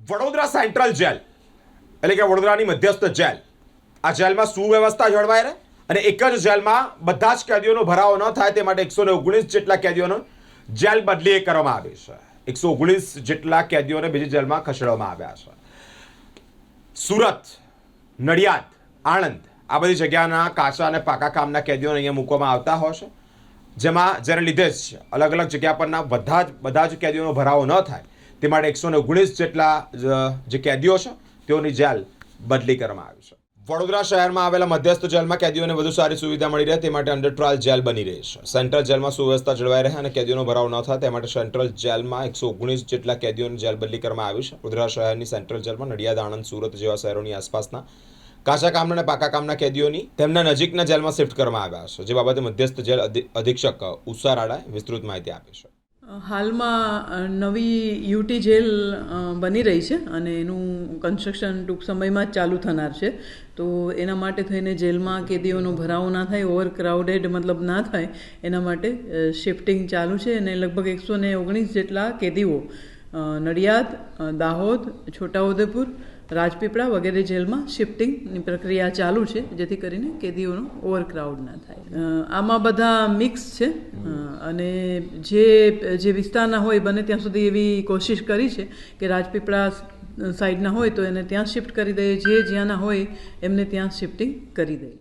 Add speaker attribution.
Speaker 1: Vadodara central jail એટલે કે વડોદરાની મધ્યસ્થ જેલ, આ જેલમાં સુવ્યવસ્થા જળવાઈ રહે અને એક જ જેલમાં બધા જ કેદીઓનો ભરાવો ન થાય તે માટે 119 જેટલા કેદીઓનો જેલ બદલી કરવામાં આવી છે. 119 જેટલા કેદીઓને બીજી જેલમાં ખસેડવામાં આવ્યા છે. સુરત, નડિયાદ, આણંદ આ બધી જગ્યાના કાચા અને પાકા કામના કેદીઓને અહીંયા મૂકવામાં આવતા હોય છે, જેને લીધે જ અલગ અલગ જગ્યા પરના બધા જ કેદીઓનો ભરાવો ન થાય તે માટે 119 જેટલા જે કેદીઓ છે તેઓની જેલ બદલી કરવામાં આવી છે. વડોદરા શહેરમાં આવેલા મધ્યસ્થ જેલમાં કેદીઓને વધુ સારી સુવિધા મળી રહે તે માટે અંડર ટ્રાયલ જેલ બની રહી છે. સેન્ટ્રલ જેલમાં સુવ્યવસ્થા જળવાઈ રહે અને કેદીઓનો ભરાવો ન થાય તે માટે સેન્ટ્રલ જેલમાં 119 જેટલા કેદીઓની જેલ બદલી કરવામાં આવી છે. વડોદરા શહેરની સેન્ટ્રલ જેલમાં નડિયાદ, આણંદ, સુરત જેવા શહેરોની આસપાસના કાચા કામના અને પાકા કામના કેદીઓની તેમના નજીકના જેલમાં શિફ્ટ કરવામાં આવ્યા છે, જે બાબતે મધ્યસ્થ જેલ અધિક્ષક ઉષા રાડાએ વિસ્તૃત માહિતી આપી છે.
Speaker 2: હાલમાં નવી યુટી જેલ બની રહી છે અને એનું કન્સ્ટ્રક્શન ટૂંક સમયમાં જ ચાલુ થનાર છે. તો એના માટે થઈને જેલમાં કેદીઓનો ભરાવો ના થાય, ઓવરક્રાઉડેડ મતલબ ના થાય એના માટે શિફ્ટિંગ ચાલુ છે અને લગભગ 119 જેટલા કેદીઓ નડિયાદ, દાહોદ, છોટાઉદેપુર, રાજપીપળા વગેરે જેલમાં શિફ્ટિંગની પ્રક્રિયા ચાલુ છે, જેથી કરીને કેદીઓનો ઓવરક્રાઉડ ના થાય. આમાં બધા મિક્સ છે અને જે વિસ્તારના હોય બને ત્યાં સુધી એવી કોશિશ કરી છે કે રાજપીપળા સાઈડના હોય તો એને ત્યાં શિફ્ટ કરી દઈએ, જ્યાંના હોય એમને ત્યાં શિફ્ટિંગ કરી દઈએ.